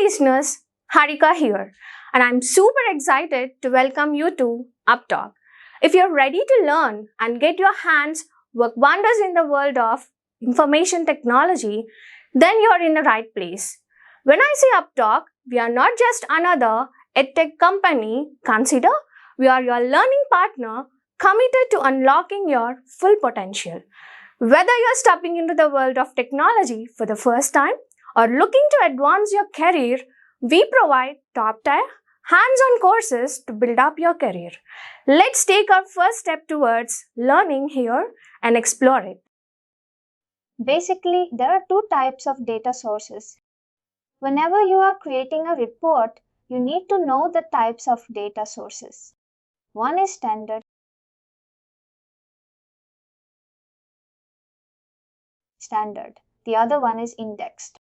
listeners, Harika here, and I'm super excited to welcome you to UppTalk. If you're ready to learn and get your hands work wonders in the world of information technology, then you're in the right place. When I say UppTalk, we are not just another edtech company. Consider we are your learning partner committed to unlocking your full potential. Whether you're stepping into the world of technology for the first time or looking to advance your career, we provide top-tier, hands-on courses to build up your career. Let's take our first step towards learning here and explore it. Basically, there are two types of data sources. Whenever you are creating a report, you need to know the types of data sources. One is standard. The other one is indexed.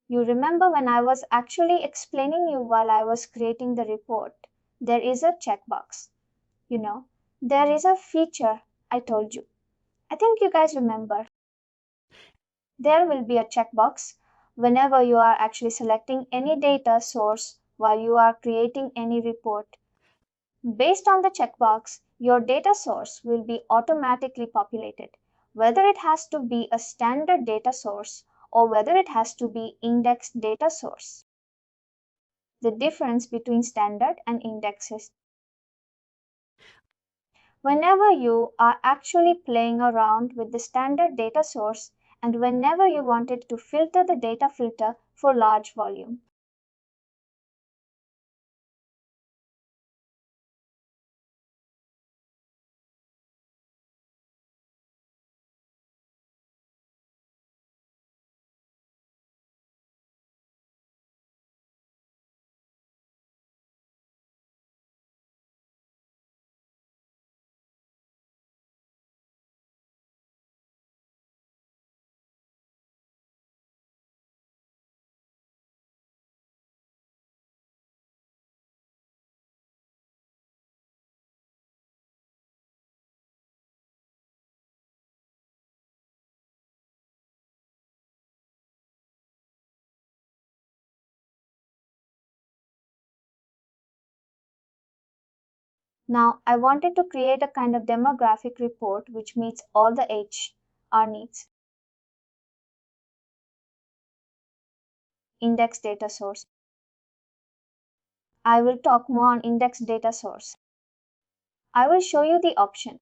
You remember when I was actually explaining you while I was creating the report, there is a checkbox. There is a feature I told you. I think you guys remember. There will be a checkbox whenever you are actually selecting any data source while you are creating any report. Based on the checkbox, your data source will be automatically populated, whether it has to be a standard data source or whether it has to be indexed data source. The difference between standard and index is whenever you are actually playing around with the standard data source and whenever you wanted to filter the data filter for large volume. Now, I wanted to create a kind of demographic report which meets all the HR needs. Index data source. I will talk more on index data source. I will show you the option.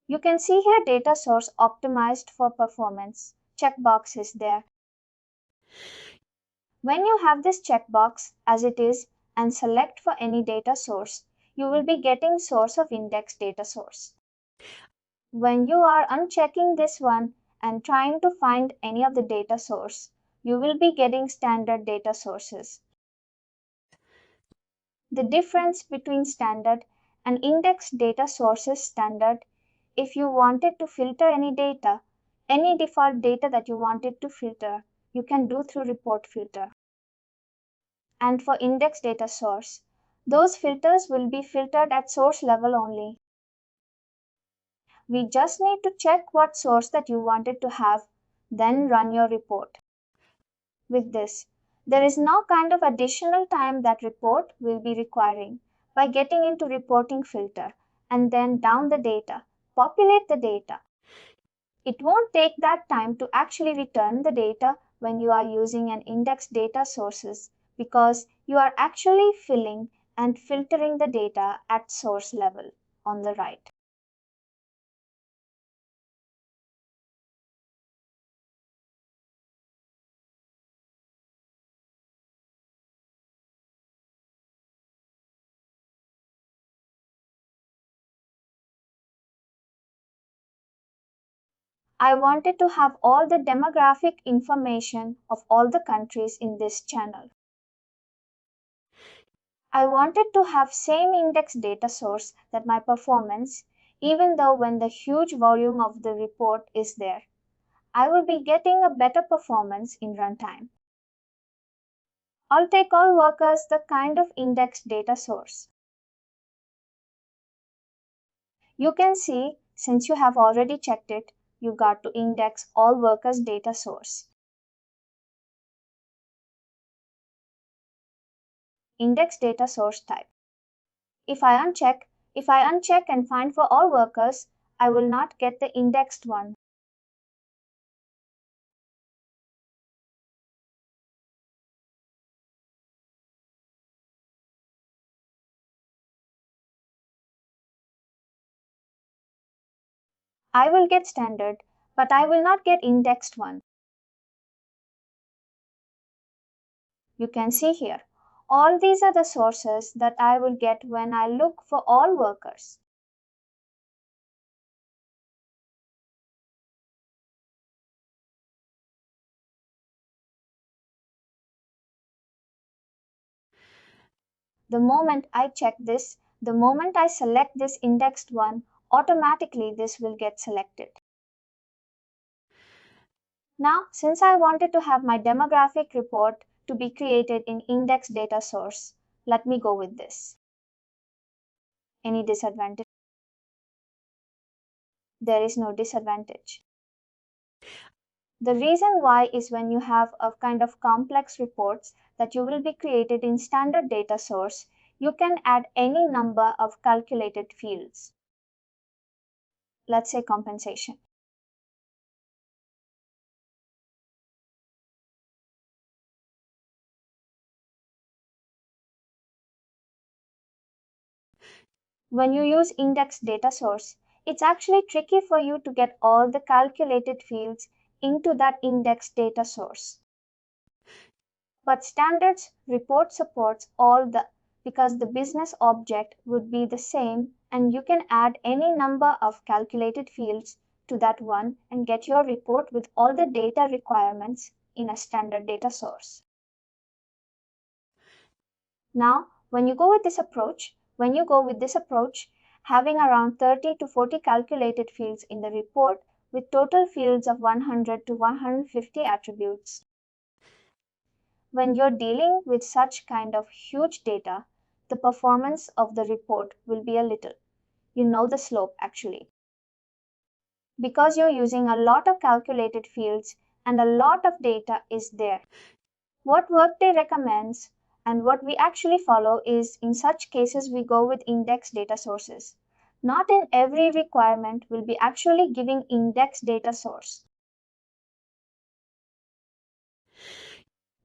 You can see here data source optimized for performance. Checkbox is there. When you have this checkbox as it is and select for any data source, you will be getting source of index data source. When you are unchecking this one and trying to find any of the data source, you will be getting standard data sources. The difference between standard and index data sources standard, if you wanted to filter any data, any default data that you wanted to filter, you can do through report filter. And for index data source, those filters will be filtered at source level only. We just need to check what source that you wanted to have, then run your report. With this, there is no kind of additional time that report will be requiring by getting into reporting filter and then down the data, populate the data. It won't take that time to actually return the data when you are using an index data sources because you are actually filling and filtering the data at source level on the right. I wanted to have all the demographic information of all the countries in this channel. I wanted to have same index data source that my performance, even though when the huge volume of the report is there, I will be getting a better performance in runtime. I'll take all workers the kind of index data source. You can see, since you have already checked it, you got to index all workers data source. Index data source type. If I uncheck and find for all workers, I will not get the indexed one. I will get standard, but I will not get indexed one. You can see here, all these are the sources that I will get when I look for all workers. The moment I select this indexed one, automatically this will get selected. Now, since I wanted to have my demographic report to be created in index data source, let me go with this. Any disadvantage? There is no disadvantage. The reason why is when you have a kind of complex reports that you will be created in standard data source, you can add any number of calculated fields. Let's say compensation. When you use index data source, it's actually tricky for you to get all the calculated fields into that index data source. But standards report supports all the because the business object would be the same and you can add any number of calculated fields to that one and get your report with all the data requirements in a standard data source. Now, when you go with this approach, having around 30 to 40 calculated fields in the report with total fields of 100 to 150 attributes. When you're dealing with such kind of huge data, the performance of the report will be a little. You know the slope actually. Because you're using a lot of calculated fields and a lot of data is there. What Workday recommends and what we actually follow is in such cases we go with index data sources. Not in every requirement will be actually giving index data source.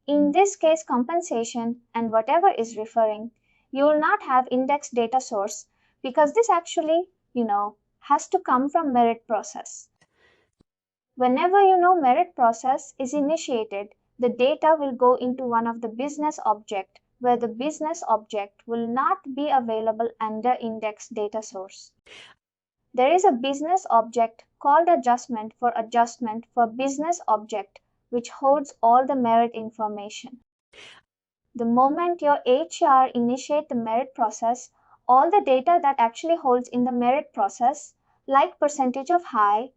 In this case compensation and whatever is referring, you will not have index data source because this actually, has to come from merit process. Whenever merit process is initiated, the data will go into one of the business object where the business object will not be available under index data source. There is a business object called adjustment for business object which holds all the merit information. The moment your HR initiate the merit process, all the data that actually holds in the merit process, like percentage of high,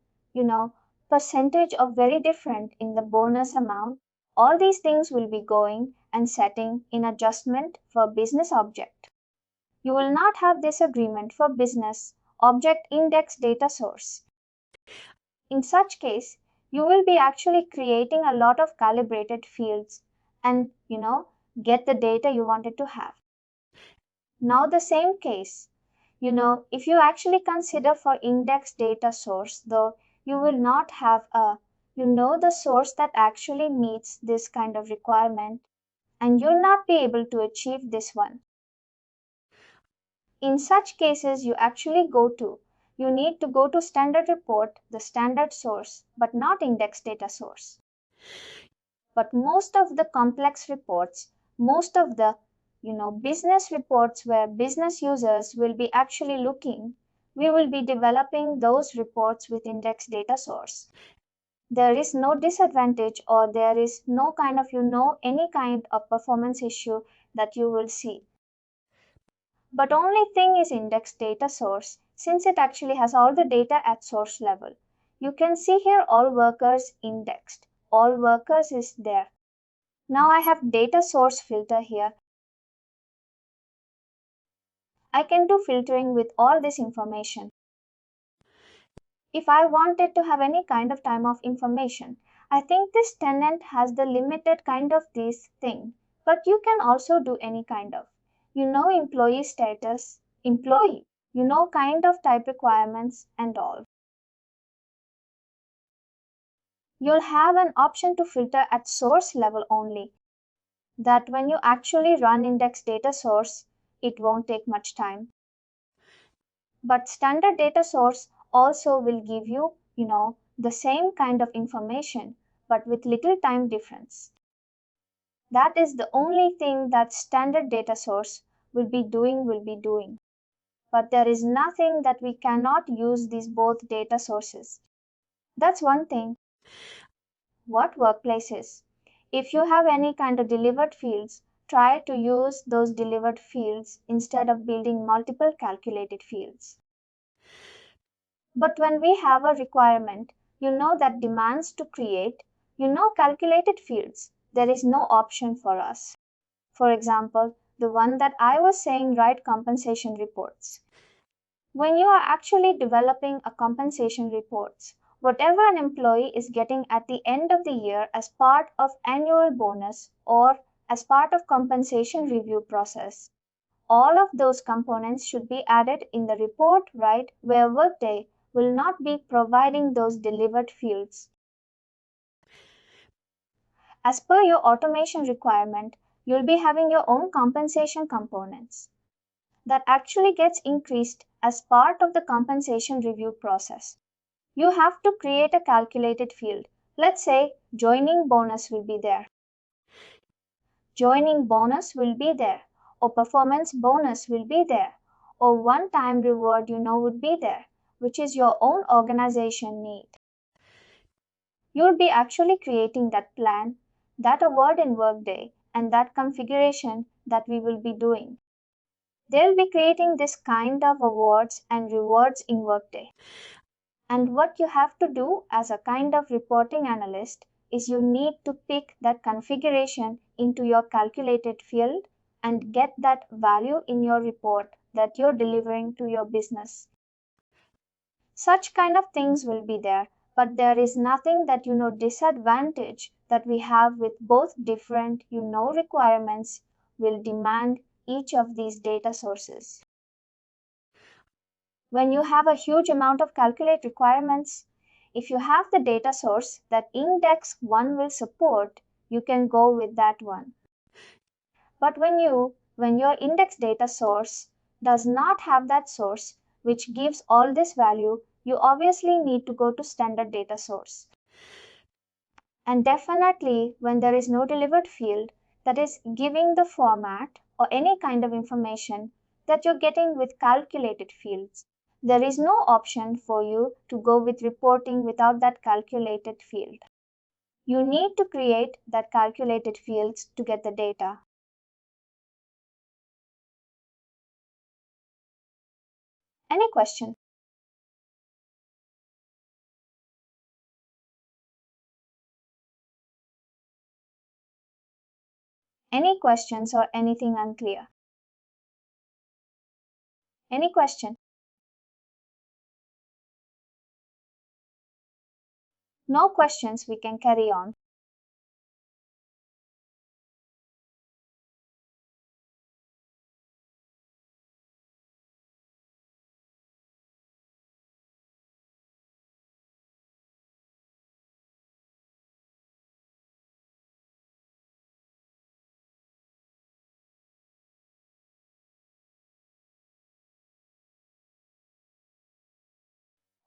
percentage of very different in the bonus amount, all these things will be going and setting in adjustment for business object. You will not have this agreement for business object index data source. In such case, you will be actually creating a lot of calibrated fields and, get the data you wanted to have. Now the same case, if you actually consider for index data source, though you will not have the source that actually meets this kind of requirement and you'll not be able to achieve this one. In such cases, you need to go to standard report, the standard source, but not index data source. But most of the complex reports, most of the business reports where business users will be actually looking, we will be developing those reports with index data source. There is no disadvantage or there is no kind of any kind of performance issue that you will see. But only thing is index data source since it actually has all the data at source level. You can see here all workers indexed. All workers is there. Now I have data source filter here. I can do filtering with all this information. if I wanted to have any kind of time of information. I think this tenant has the limited kind of this thing, but you can also do any kind of. Employee status, employee, kind of type requirements and all. You'll have an option to filter at source level only. That when you actually run index data source, it won't take much time. But standard data source also will give you, the same kind of information, but with little time difference. That is the only thing that standard data source will be doing. But there is nothing that we cannot use these both data sources. That's one thing. What workplaces? If you have any kind of delivered fields, try to use those delivered fields instead of building multiple calculated fields. But when we have a requirement, that demands to create, calculated fields, there is no option for us. For example, the one that I was saying, write compensation reports. When you are actually developing a compensation reports, whatever an employee is getting at the end of the year as part of annual bonus or as part of compensation review process, all of those components should be added in the report, right? Where Workday will not be providing those delivered fields. As per your automation requirement, you'll be having your own compensation components that actually gets increased as part of the compensation review process. You have to create a calculated field. Let's say joining bonus will be there. Joining bonus will be there, or performance bonus will be there, or one time reward would be there, which is your own organization need. You'll be actually creating that plan, that award in Workday, and that configuration that we will be doing. They'll be creating this kind of awards and rewards in Workday. And what you have to do as a kind of reporting analyst is you need to pick that configuration into your calculated field and get that value in your report that you're delivering to your business. Such kind of things will be there, but there is nothing that disadvantage that we have with both different requirements will demand each of these data sources. When you have a huge amount of calculate requirements, if you have the data source that index 1 will support, you can go with that one. But when your index data source does not have that source which gives all this value, you obviously need to go to standard data source. And definitely when there is no delivered field that is giving the format or any kind of information that you're getting with calculated fields, there is no option for you to go with reporting without that calculated field. You need to create that calculated fields to get the data. Any question? Any questions or anything unclear? Any question? No questions, we can carry on.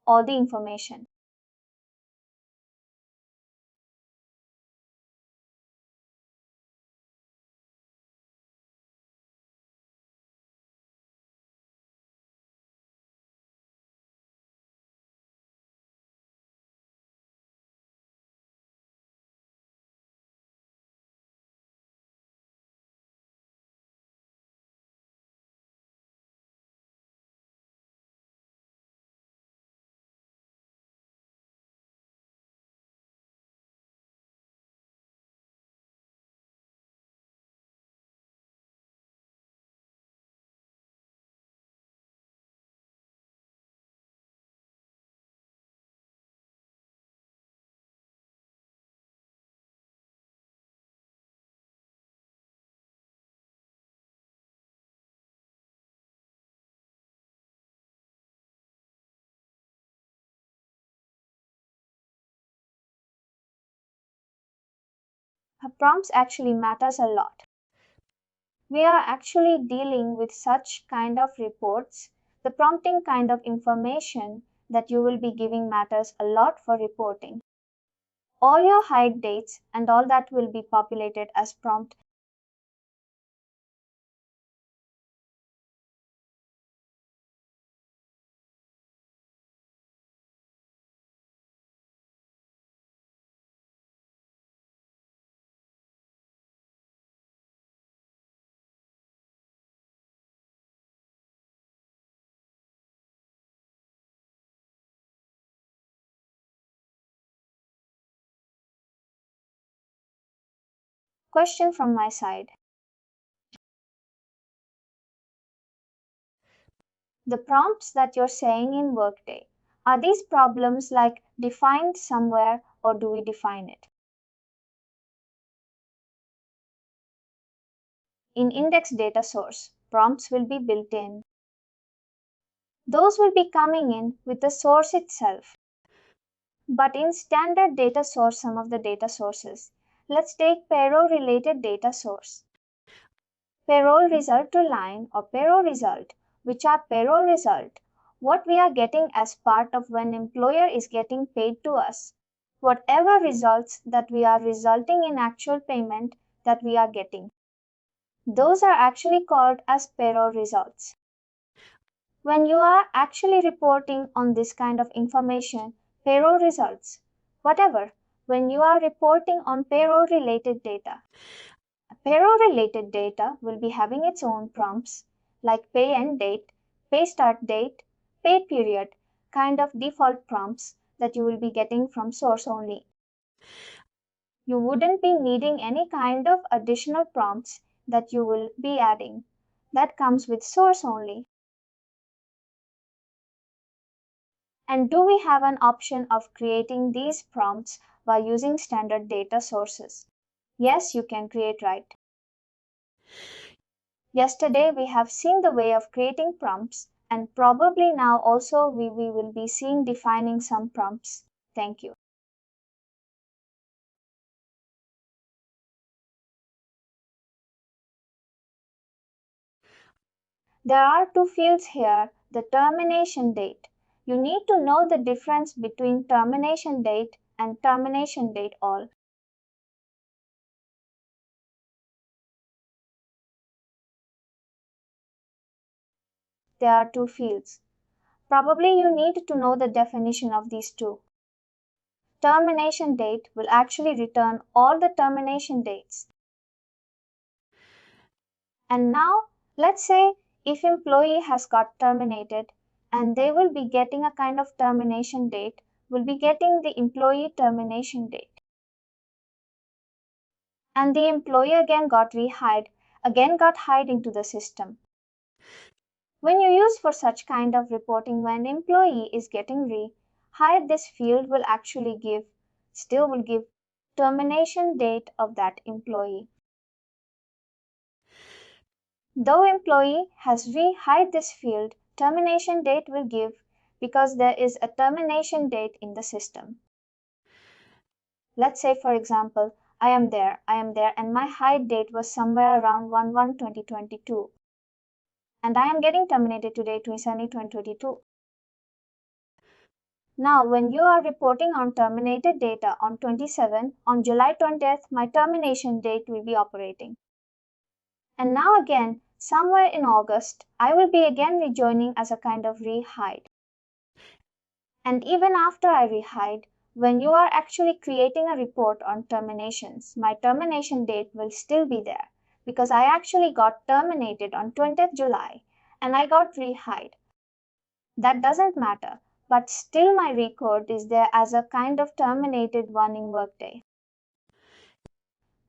All the information. Prompts actually matters a lot. We are actually dealing with such kind of reports. The prompting kind of information that you will be giving matters a lot for reporting. All your hide dates and all that will be populated as prompt. Question from my side. The prompts that you're saying in Workday, are these problems like defined somewhere or do we define it? In index data source, prompts will be built in. Those will be coming in with the source itself. But in standard data source, some of the data sources, let's take payroll related data source. Payroll result to line or payroll result, which are payroll result, what we are getting as part of when employer is getting paid to us. Whatever results that we are resulting in actual payment that we are getting. Those are actually called as payroll results. When you are actually reporting on this kind of information, payroll results, whatever, when you are reporting on payroll related data, payroll related data will be having its own prompts like pay end date, pay start date, pay period, kind of default prompts that you will be getting from source only. You wouldn't be needing any kind of additional prompts that you will be adding. That comes with source only. And do we have an option of creating these prompts by using standard data sources? Yes, you can create, right? Yesterday we have seen the way of creating prompts and probably now also we will be seeing defining some prompts. Thank you. There are two fields here, the termination date. You need to know the difference between termination date and termination date all. There are two fields. Probably you need to know the definition of these two. Termination date will actually return all the termination dates. And now, let's say if employee has got terminated and they will be getting a kind of termination date, will be getting the employee termination date. And the employee again got rehired, again got hired into the system. When you use for such kind of reporting when employee is getting rehired, this field will actually give termination date of that employee. Though employee has rehired this field, termination date will give because there is a termination date in the system. Let's say for example, I am there and my hire date was somewhere around 1/1/2022 and I am getting terminated today 27/2022. Now when you are reporting on terminated data on 27 on July 20th, my termination date will be operating. And now again, somewhere in August, I will be again rejoining as a kind of rehide. And even after I rehide, when you are actually creating a report on terminations, my termination date will still be there because I actually got terminated on 20th July and I got rehide. That doesn't matter, but still my record is there as a kind of terminated one in Workday.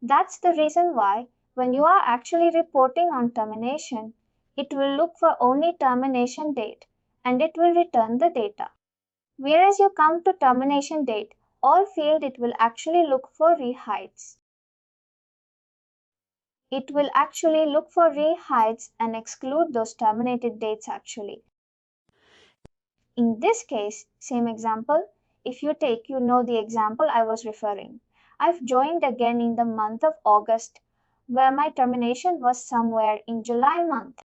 That's the reason why when you are actually reporting on termination, it will look for only termination date and it will return the data. Whereas you come to termination date, all field it will actually look for rehides. It will actually look for rehides and exclude those terminated dates actually. In this case, same example, if you take, you know the example I was referring. I've joined again in the month of August, where my termination was somewhere in July month.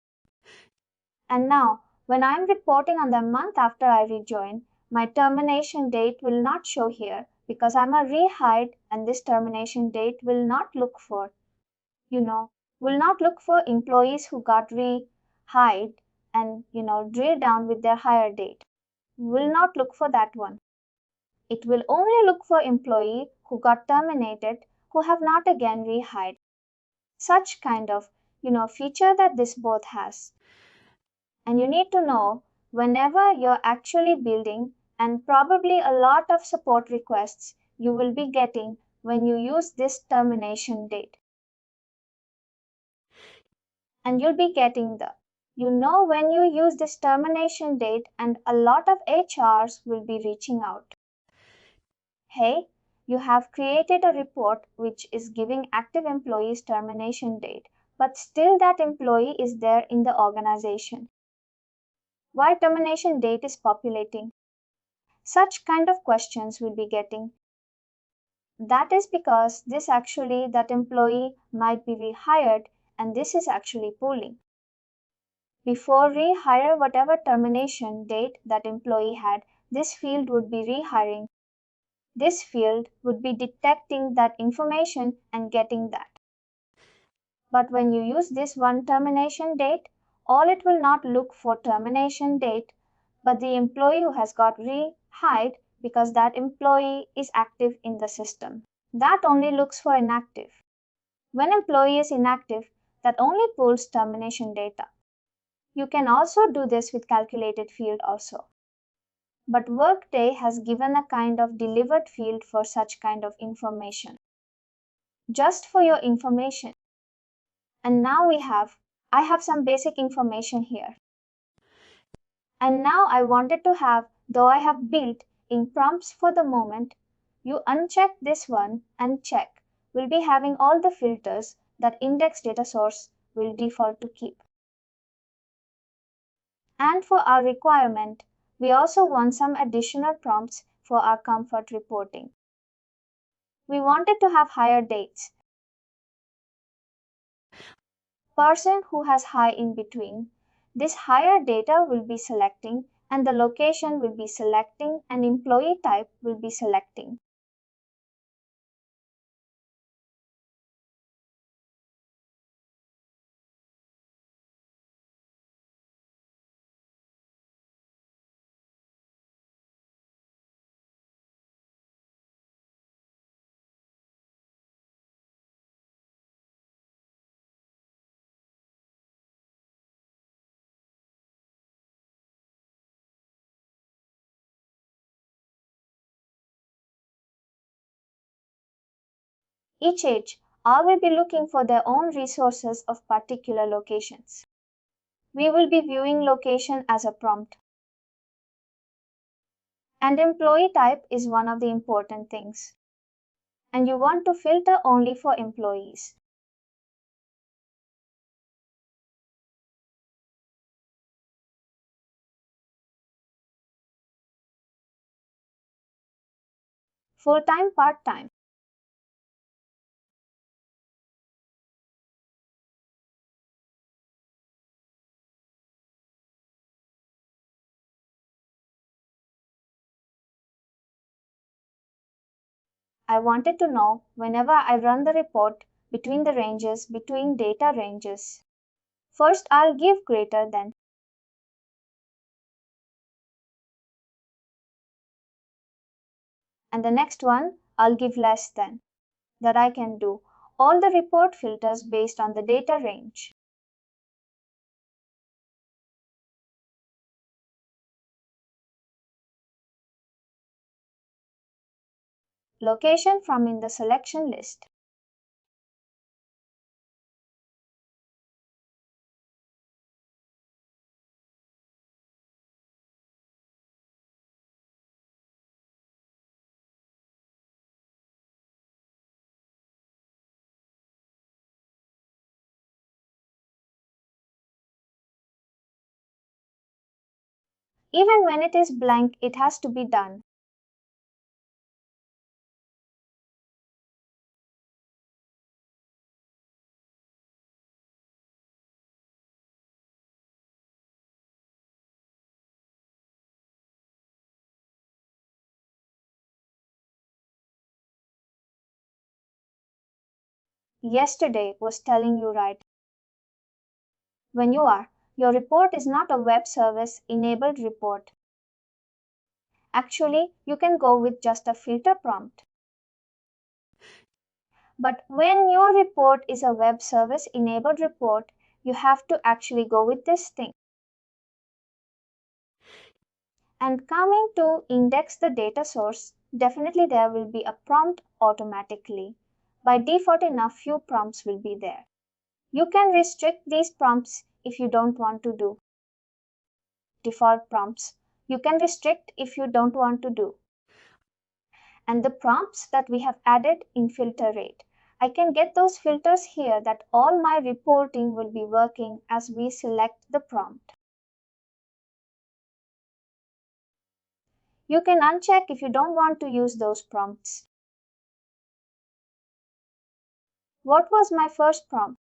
And now, when I'm reporting on the month after I rejoin, my termination date will not show here because I'm a rehired and this termination date will not look for, you know, will not look for employees who got rehired and, drill down with their hire date. Will not look for that one. It will only look for employee who got terminated who have not again rehired. Such kind of, feature that this both has. And you need to know whenever you're actually building and probably a lot of support requests you will be getting when you use this termination date. And you'll be getting when you use this termination date and a lot of HRs will be reaching out. Hey, you have created a report which is giving active employees termination date, but still that employee is there in the organization. Why termination date is populating? Such kind of questions will be getting. That is because that employee might be rehired and this is actually pooling. Before rehire whatever termination date that employee had, this field would be rehiring. This field would be detecting that information and getting that. But when you use this one termination date, all it will not look for termination date, but the employee who has got rehired because that employee is active in the system. That only looks for inactive. When employee is inactive, that only pulls termination data. You can also do this with calculated field also. But Workday has given a kind of delivered field for such kind of information. Just for your information. And now I have some basic information here. And now I wanted to have, though I have built in prompts for the moment, you uncheck this one and check. We'll be having all the filters that index data source will default to keep. And for our requirement, we also want some additional prompts for our comfort reporting. We wanted to have higher dates. Person who has high in between. This higher data will be selecting and the location will be selecting and employee type will be selecting. Each HR will be looking for their own resources of particular locations. We will be viewing location as a prompt. And employee type is one of the important things. And you want to filter only for employees. Full-time, part-time. I wanted to know whenever I run the report between the ranges, between data ranges. First, I'll give greater than. And the next one, I'll give less than. That I can do all the report filters based on the data range. Location from in the selection list. Even when it is blank, it has to be done. yesterday was telling you right when you are. Your report is not a web service enabled report. Actually, you can go with just a filter prompt. But when your report is a web service enabled report, you have to actually go with this thing. And coming to index the data source, definitely there will be a prompt automatically. By default, enough few prompts will be there. You can restrict these prompts if you don't want to do. Default prompts. You can restrict if you don't want to do. And the prompts that we have added in filter rate. I can get those filters here that all my reporting will be working as we select the prompt. You can uncheck if you don't want to use those prompts. What was my first prompt?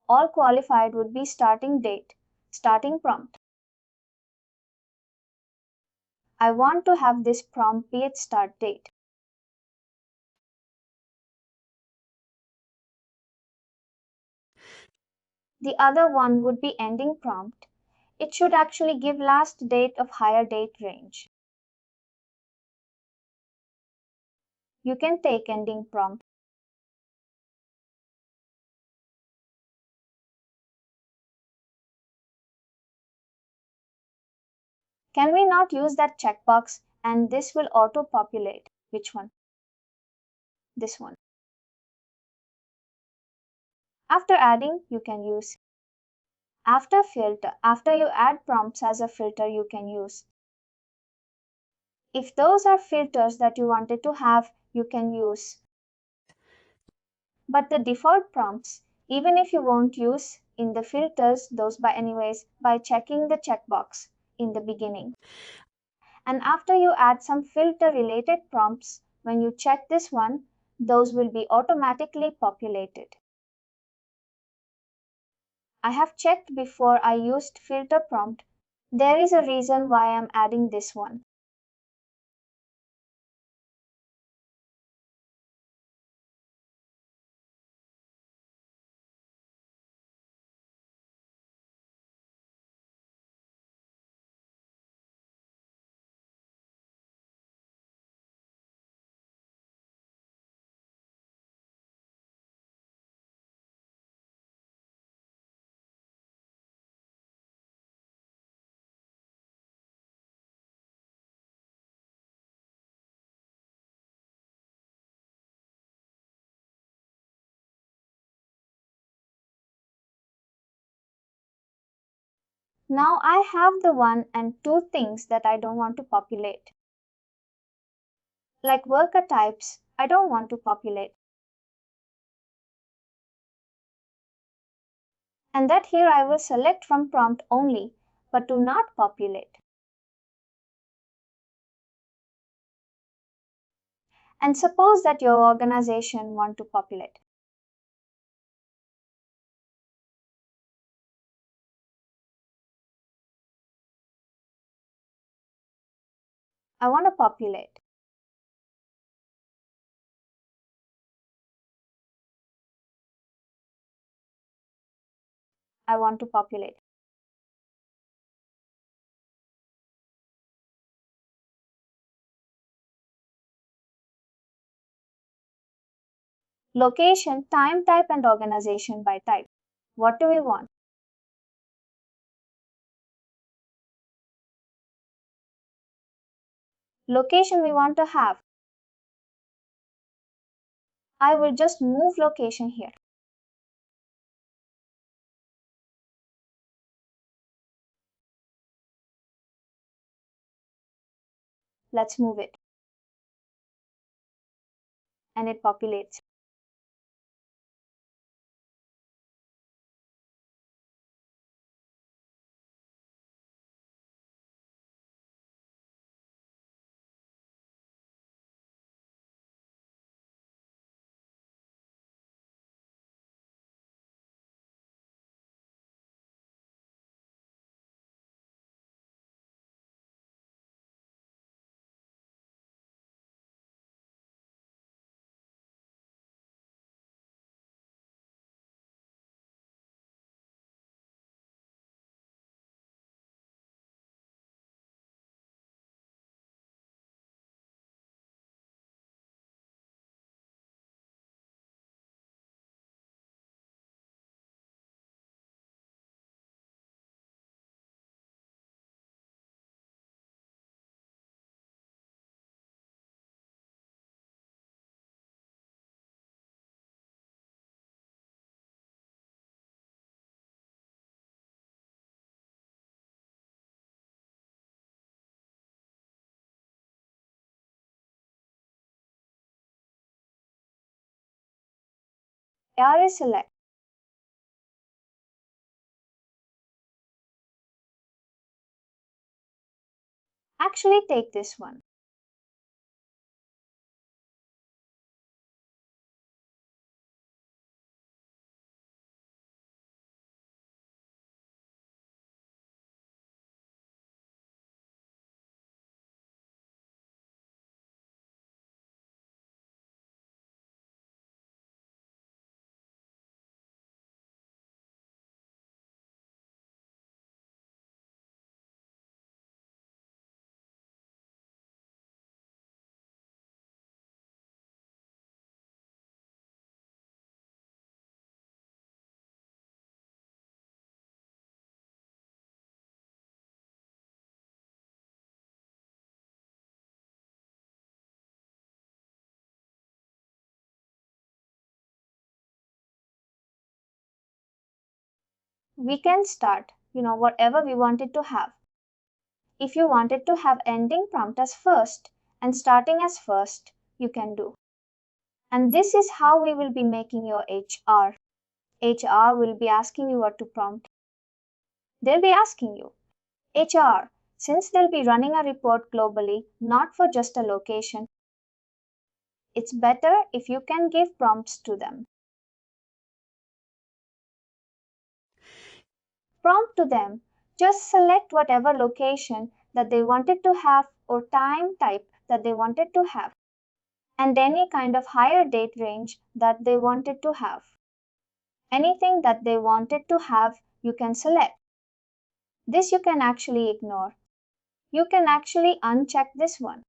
All qualified would be starting date, starting prompt. I want to have this prompt be its start date. The other one would be ending prompt. It should actually give last date of hire date range. You can take ending prompt. Can we not use that checkbox and this will auto-populate? Which one? This one. After adding, you can use. After filter, after you add prompts as a filter, you can use. If those are filters that you wanted to have, you can use. But the default prompts, even if you won't use in the filters, those by anyways, by checking the checkbox in the beginning. And after you add some filter related prompts, when you check this one, those will be automatically populated. I have checked before I used filter prompt. There is a reason why I'm adding this one. Now I have the one and two things that I don't want to populate. Like worker types, I don't want to populate. And that here I will select from prompt only, but do not populate. And suppose that your organization want to populate. I want to populate. I want to populate. Location, time type and organization by type. What do we want? Location we want to have. I will just move location here. Let's move it. And it populates. HR is select. Actually, take this one. We can start, whatever we wanted to have. If you wanted to have ending prompt as first and starting as first, you can do. And this is how we will be making your HR. HR will be asking you what to prompt. They'll be asking you, HR, since they'll be running a report globally, not for just a location, it's better if you can give prompts to them. Prompt to them, just select whatever location that they wanted to have or time type that they wanted to have, and any kind of hire date range that they wanted to have. Anything that they wanted to have, you can select. This you can actually ignore. You can actually uncheck this one.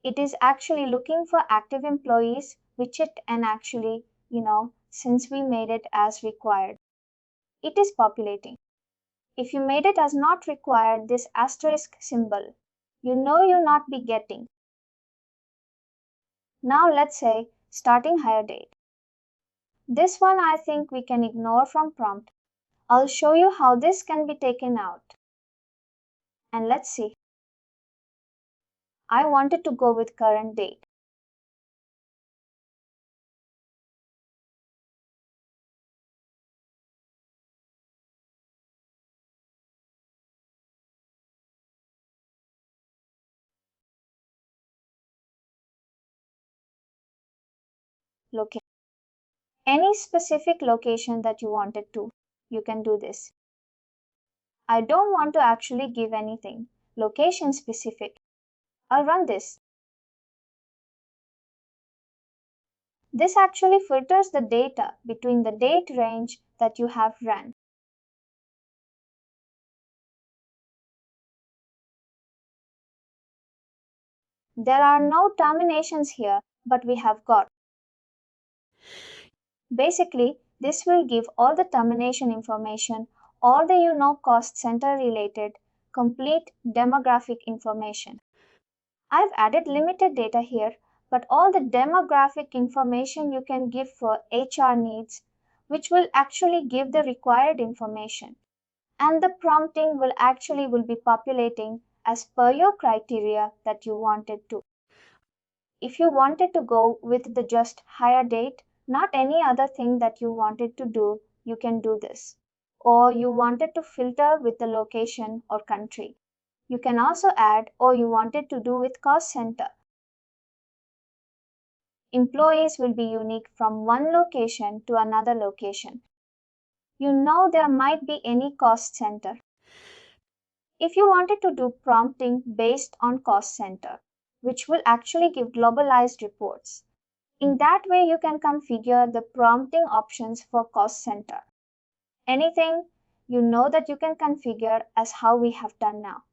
It is actually looking for active employees, which it and actually, since we made it as required, it is populating. If you made it as not required, this asterisk symbol, you'll not be getting. Now let's say starting hire date. This one I think we can ignore from prompt. I'll show you how this can be taken out. And let's see. I wanted to go with current date. Location. Any specific location that you wanted to, you can do this. I don't want to actually give anything location specific. I'll run this. This actually filters the data between the date range that you have run. There are no terminations here, but we have got. Basically, this will give all the termination information, all the cost center related, complete demographic information. I've added limited data here, but all the demographic information you can give for HR needs, which will actually give the required information. And the prompting will be populating as per your criteria that you wanted to. If you wanted to go with the just hire date, not any other thing that you wanted to do, you can do this. Or you wanted to filter with the location or country. You can also add or you wanted to do with cost center. Employees will be unique from one location to another location. There might be any cost center. If you wanted to do prompting based on cost center, which will actually give globalized reports, in that way you can configure the prompting options for cost center. Anything that you can configure as how we have done now.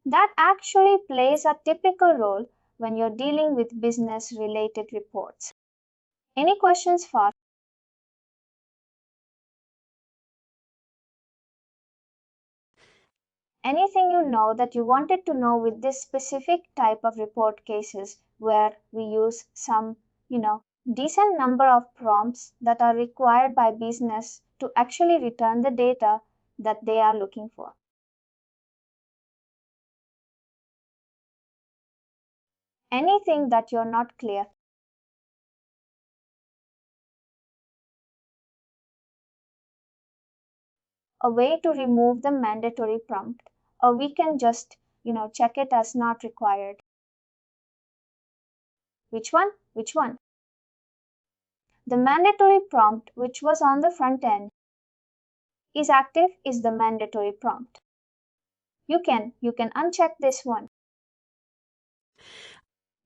That actually plays a typical role when you're dealing with business related reports. Any questions for? Anything that you wanted to know with this specific type of report cases where we use some, decent number of prompts that are required by business to actually return the data that they are looking for. Anything that you're not clear? a way to remove the mandatory prompt, or we can just, check it as not required. Which one? Which one? The mandatory prompt, which was on the front end, is active is the mandatory prompt. You can uncheck this one.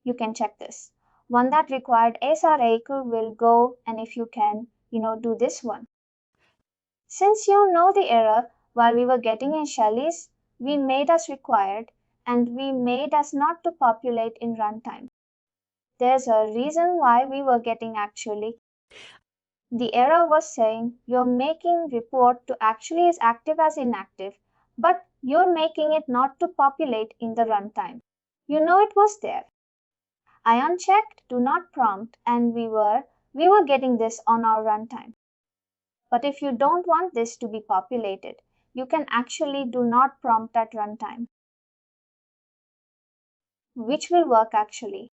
You can check this. One that required SRA will go, and if you can, do this one. Since you know the error while we were getting in Shelley's, we made as required and we made as not to populate in runtime. There's a reason why we were getting actually. The error was saying you're making report to actually is active as inactive, but you're making it not to populate in the runtime. You know it was there. I unchecked do not prompt and we were getting this on our runtime. But if you don't want this to be populated, you can actually do not prompt at runtime, which will work actually.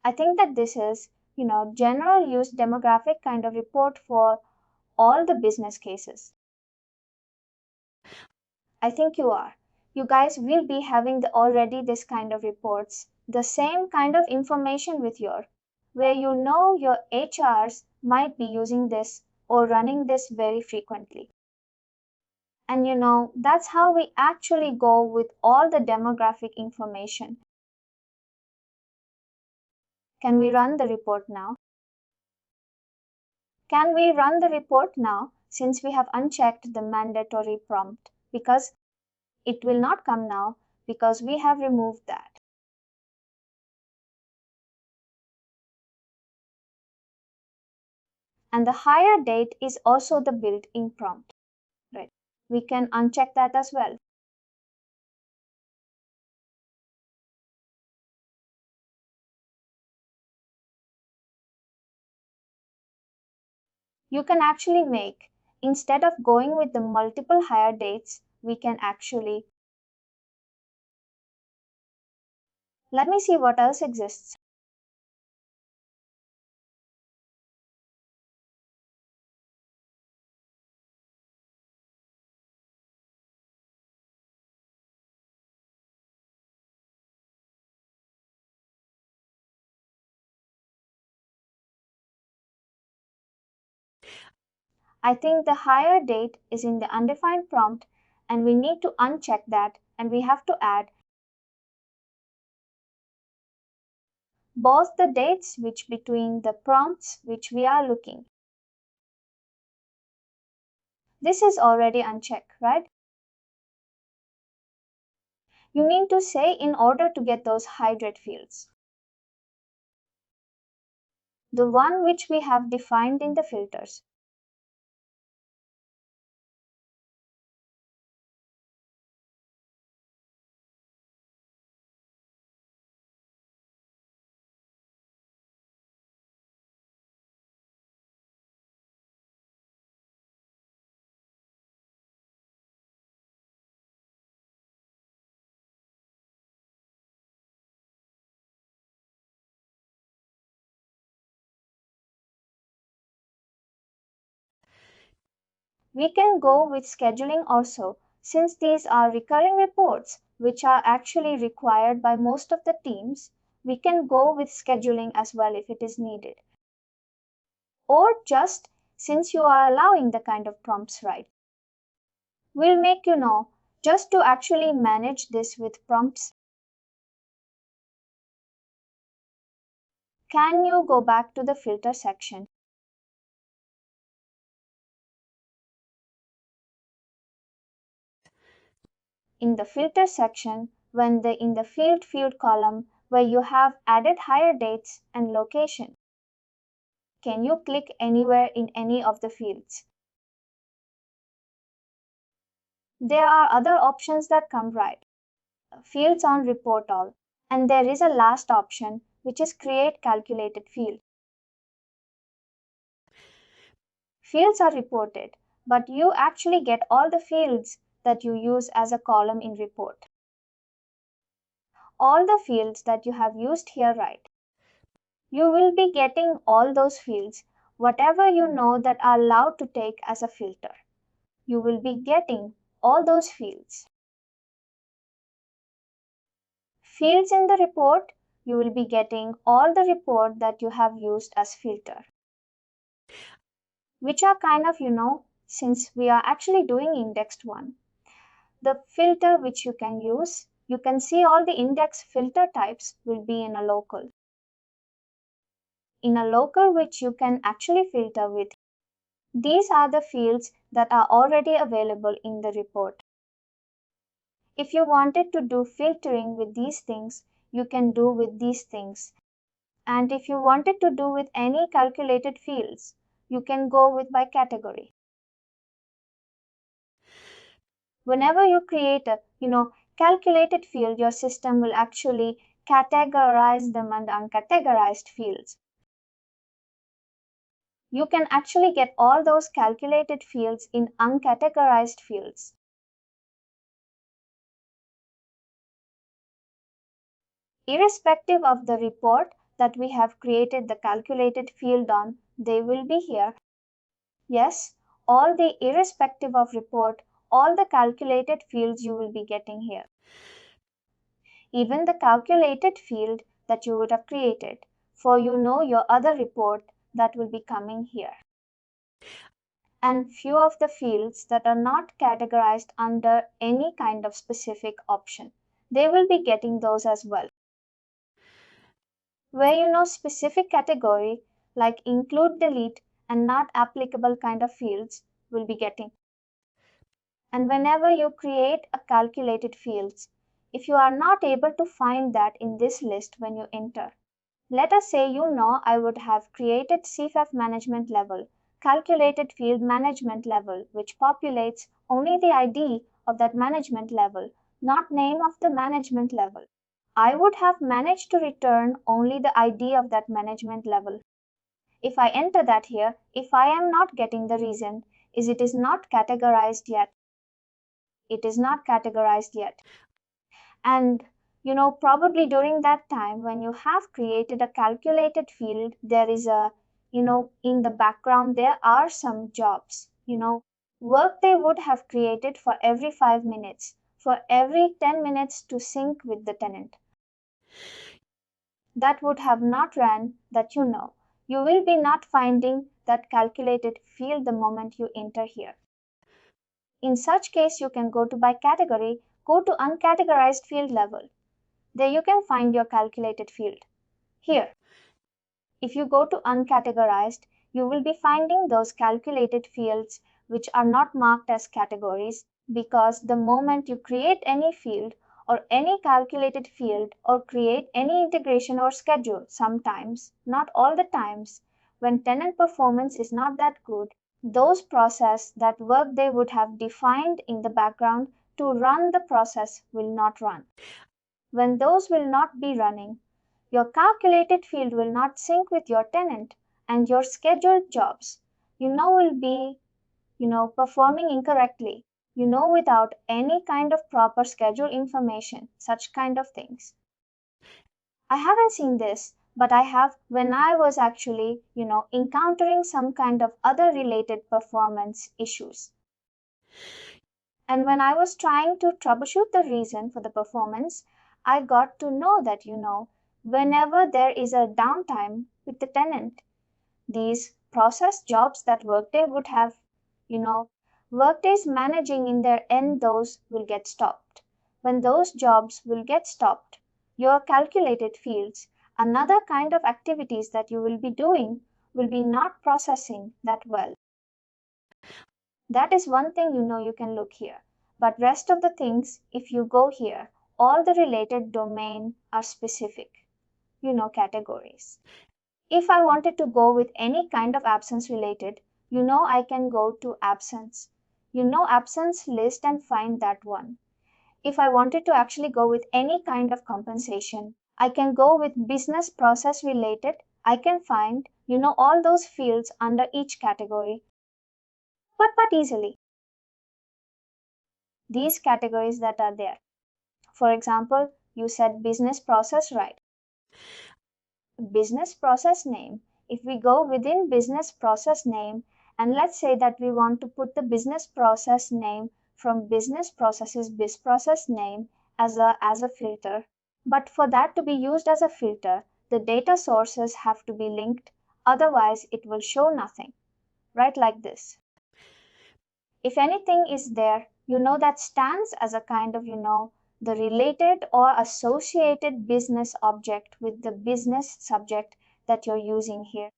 I think that this is, general use demographic kind of report for all the business cases. I think you are. You guys will be having already this kind of reports, the same kind of information with where you know your HRs might be using this or running this very frequently. And that's how we actually go with all the demographic information. Can we run the report now? Can we run the report now since we have unchecked the mandatory prompt? Because it will not come now because we have removed that. And the hire date is also the built-in prompt, right? We can uncheck that as well. You can actually make, instead of going with the multiple hire dates, we can actually, let me see what else exists. I think the hire date is in the undefined prompt and we need to uncheck that and we have to add both the dates which between the prompts which we are looking. This is already unchecked, right? You need to say in order to get those hydrate fields. The one which we have defined in the filters. We can go with scheduling also, since these are recurring reports which are actually required by most of the teams. We can go with scheduling as well if it is needed. Or just since you are allowing the kind of prompts right. We'll make just to actually manage this with prompts. Can you go back to the filter section? In the filter section, in the field column where you have added hire dates and location, can you click anywhere in any of the fields? There are other options that come right. Fields on report all. And there is a last option which is create calculated field. Fields are reported, but you actually get all the fields that you use as a column in report. All the fields that you have used here right. You will be getting all those fields whatever you know that are allowed to take as a filter. You will be getting all those fields. Fields in the report, you will be getting all the report that you have used as filter, which are kind of, since we are actually doing indexed one, the filter which you can use, you can see all the index filter types will be in a local. In a local which you can actually filter with. These are the fields that are already available in the report. If you wanted to do filtering with these things, you can do with these things. And if you wanted to do with any calculated fields, you can go with by category. Whenever you create a, calculated field, your system will actually categorize them under uncategorized fields. You can actually get all those calculated fields in uncategorized fields. Irrespective of the report that we have created the calculated field on, they will be here. Yes, all the irrespective of report, all the calculated fields you will be getting here. Even the calculated field that you would have created for your other report that will be coming here. And few of the fields that are not categorized under any kind of specific option, they will be getting those as well. Where specific category like include, delete, and not applicable kind of fields will be getting. And whenever you create a calculated fields, if you are not able to find that in this list when you enter, let us say I would have created CFF management level, calculated field management level, which populates only the ID of that management level, not name of the management level. I would have managed to return only the ID of that management level. If I enter that here, if I am not getting the reason, is it is not categorized yet. It is not categorized yet. And probably during that time when you have created a calculated field, there is in the background, there are some jobs, work they would have created for every 5 minutes, for every 10 minutes to sync with the tenant. That would have not run that you will be not finding that calculated field the moment you enter here. In such case, you can go to by category, go to uncategorized field level. There you can find your calculated field. Here, if you go to uncategorized, you will be finding those calculated fields which are not marked as categories, because the moment you create any field or any calculated field or create any integration or schedule, sometimes, not all the times, when tenant performance is not that good, those process that Workday would have defined in the background to run the process will not run. When those will not be running, your calculated field will not sync with your tenant, and your scheduled jobs, will be, performing incorrectly, without any kind of proper schedule information, such kind of things. I haven't seen this, but I have when I was actually, encountering some kind of other related performance issues. And when I was trying to troubleshoot the reason for the performance, I got to know that, whenever there is a downtime with the tenant, these process jobs that Workday would have, Workday's managing in their end, those will get stopped. When those jobs will get stopped, your calculated fields, another kind of activities that you will be doing, will be not processing that well. That is one thing you can look here. But rest of the things, if you go here, all the related domain are specific, categories. If I wanted to go with any kind of absence related, I can go to absence. Absence list and find that one. If I wanted to actually go with any kind of compensation, I can go with business process related. I can find, all those fields under each category. But easily. These categories that are there. For example, you said business process, right? Business process name. if we go within business process name, and let's say that we want to put the business process name from business processes biz process name as a filter. But for that to be used as a filter, the data sources have to be linked, otherwise it will show nothing. Right, like this. If anything is there, that stands as a kind of, the related or associated business object with the business subject that you're using here.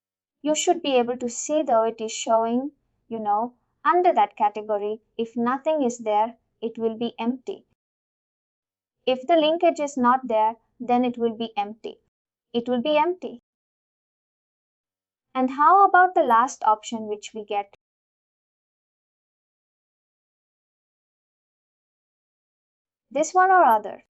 You should be able to see though it is showing, under that category. If nothing is there, it will be empty. If the linkage is not there, then it will be empty. It will be empty. And how about the last option which we get? This one or other.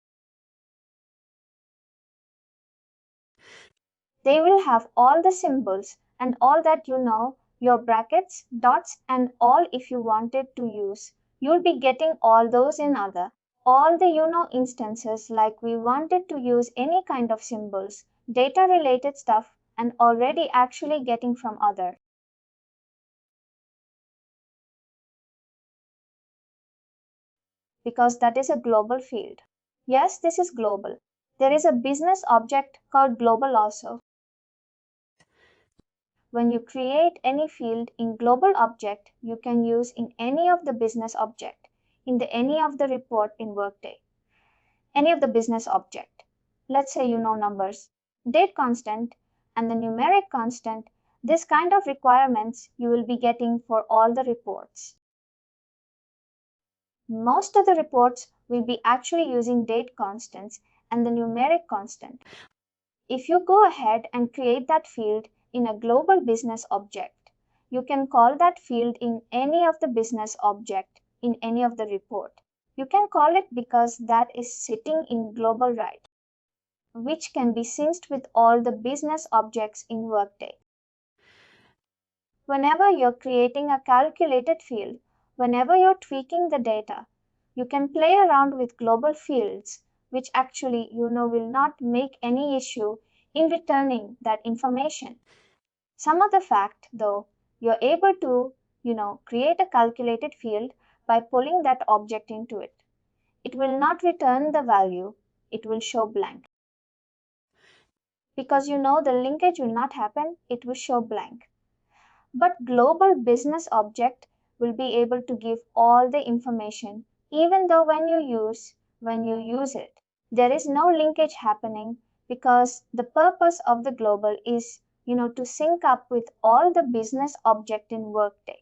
They will have all the symbols and all that, your brackets, dots, and all if you wanted to use. You'll be getting all those in other. All the, instances like we wanted to use any kind of symbols, data related stuff, and already actually getting from other. Because that is a global field. Yes, this is global. There is a business object called global also. When you create any field in global object, you can use in any of the business object, in the any of the report in Workday, any of the business object. Let's say numbers, date constant, and the numeric constant. This kind of requirements you will be getting for all the reports. Most of the reports will be actually using date constants and the numeric constant. If you go ahead and create that field in a global business object, you can call that field in any of the business object in any of the report. You can call it because that is sitting in global right, which can be synced with all the business objects in Workday. Whenever you're creating a calculated field, whenever you're tweaking the data, you can play around with global fields, which actually, will not make any issue in returning that information. Some of the fact, though, you're able to, create a calculated field by pulling that object into it. It will not return the value, it will show blank. Because the linkage will not happen, it will show blank. But global business object will be able to give all the information, even though when you use it, there is no linkage happening because the purpose of the global is, to sync up with all the business object in Workday.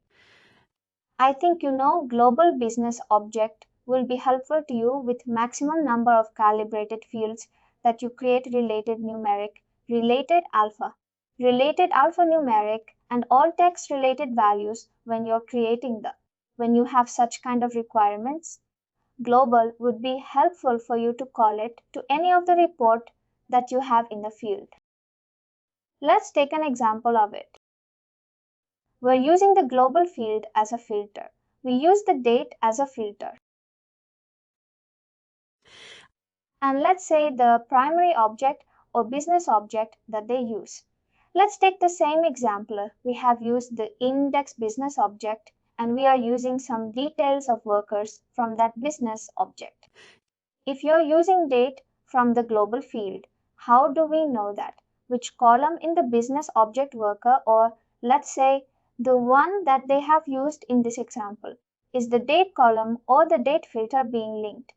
I think global business object will be helpful to you with maximum number of calibrated fields that you create related numeric, related alphanumeric, and all text related values when you're creating them. When you have such kind of requirements, global would be helpful for you to call it to any of the report that you have in the field. Let's take an example of it. We're using the global field as a filter. We use the date as a filter. And let's say the primary object or business object that they use. Let's take the same example. We have used the index business object and we are using some details of workers from that business object. If you're using date from the global field, how do we know that? Which column in the business object worker, or let's say the one that they have used in this example, is the date column or the date filter being linked?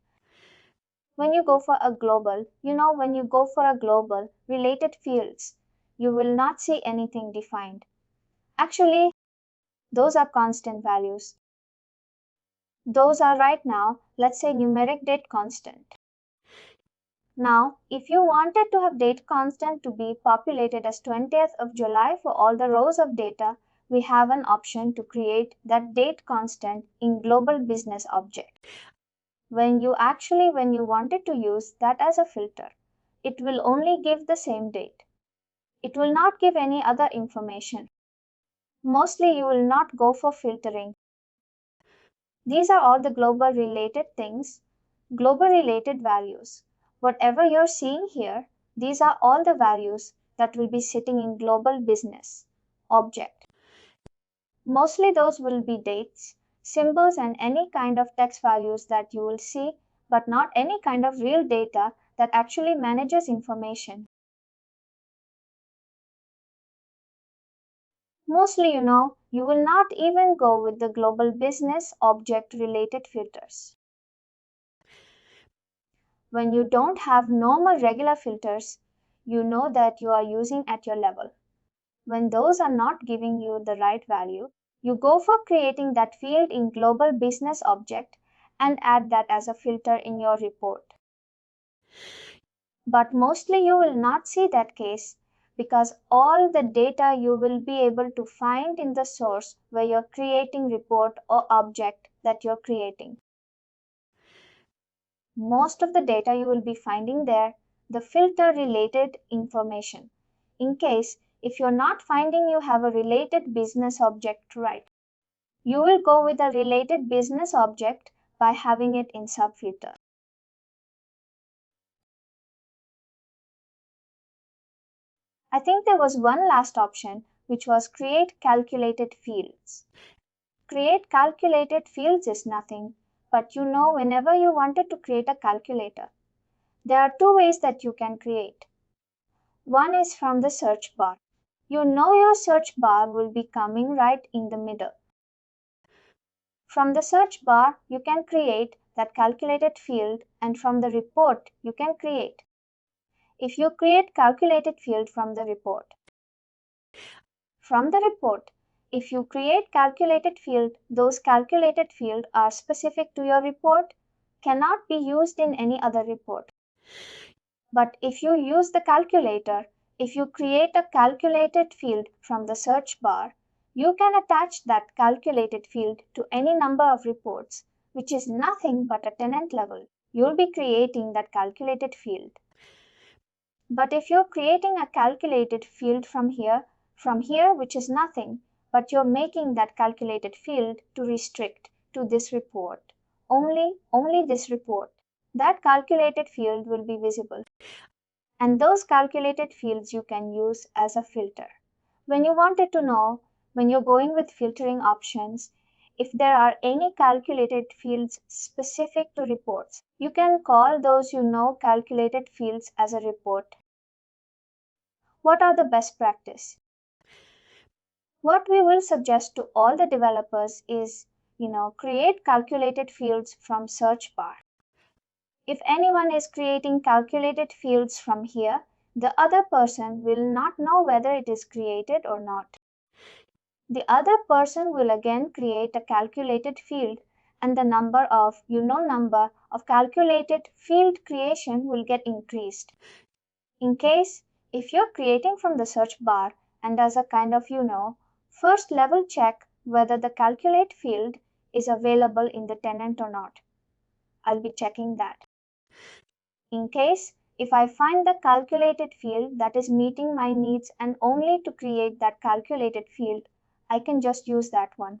When you go for a global, when you go for a global related fields, you will not see anything defined. Actually, those are constant values. Those are right now, let's say numeric date constant. Now, if you wanted to have date constant to be populated as 20th of July for all the rows of data, we have an option to create that date constant in global business object. When you wanted to use that as a filter, it will only give the same date. It will not give any other information. Mostly you will not go for filtering. These are all the global related things, global related values. Whatever you're seeing here, these are all the values that will be sitting in global business object. Mostly those will be dates, symbols, and any kind of text values that you will see, but not any kind of real data that actually manages information. Mostly, you will not even go with the global business object related filters. When you don't have normal regular filters, you know that you are using at your level. When those are not giving you the right value, you go for creating that field in global business object and add that as a filter in your report. But mostly you will not see that case because all the data you will be able to find in the source where you're creating report or object that you're creating. Most of the data you will be finding there, the filter related information. In case if you're not finding you have a related business object right, you will go with a related business object by having it in subfilter. I think there was one last option which was create calculated fields. Create calculated fields is nothing, but whenever you wanted to create a calculator, there are two ways that you can create. One is from the search bar. Your search bar will be coming right in the middle. From the search bar, you can create that calculated field, and from the report, you can create. If you create calculated field from the report, if you create calculated field, those calculated field are specific to your report, cannot be used in any other report. But if you use the calculator, if you create a calculated field from the search bar, you can attach that calculated field to any number of reports, which is nothing but a tenant level. You'll be creating that calculated field. But if you're creating a calculated field from here, which is nothing, but you're making that calculated field to restrict to this report, only this report, that calculated field will be visible. And those calculated fields you can use as a filter. When you wanted to know, when you're going with filtering options, if there are any calculated fields specific to reports, you can call those calculated fields as a report. What are the best practice? What we will suggest to all the developers is, create calculated fields from search bar. If anyone is creating calculated fields from here, the other person will not know whether it is created or not. The other person will again create a calculated field, and the number of calculated field creation will get increased. In case if you're creating from the search bar and as a kind of first level check whether the calculate field is available in the tenant or not. I'll be checking that. In case if I find the calculated field that is meeting my needs and only to create that calculated field, I can just use that one.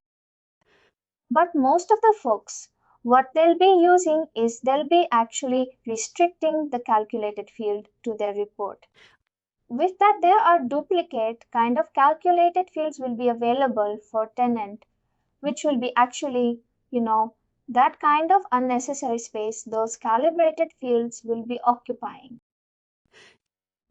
But most of the folks, what they'll be using is they'll be actually restricting the calculated field to their report. With that, there are duplicate kind of calculated fields will be available for tenant, which will be actually, that kind of unnecessary space those calibrated fields will be occupying.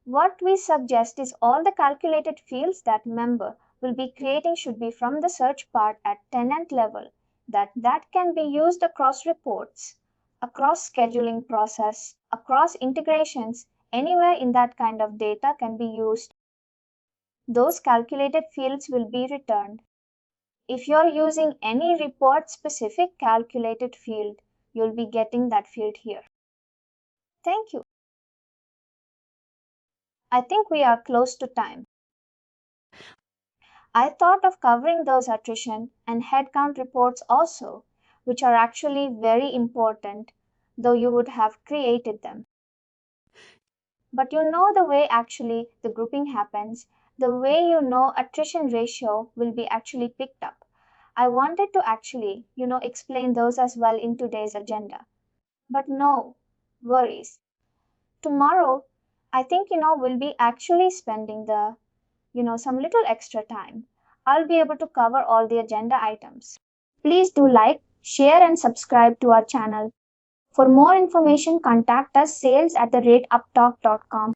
What we suggest is all the calculated fields that member will be creating should be from the search part at tenant level, that can be used across reports, across scheduling process, across integrations, anywhere in that kind of data can be used. Those calculated fields will be returned. If you're using any report specific calculated field, you'll be getting that field here. Thank you. I think we are close to time. I thought of covering those attrition and headcount reports also, which are actually very important, though you would have created them. But the way actually the grouping happens, the way attrition ratio will be actually picked up. I wanted to actually, explain those as well in today's agenda. But no worries. Tomorrow, I think, we'll be actually spending some little extra time. I'll be able to cover all the agenda items. Please do like, share, and subscribe to our channel. For more information, contact us sales@uptalk.com.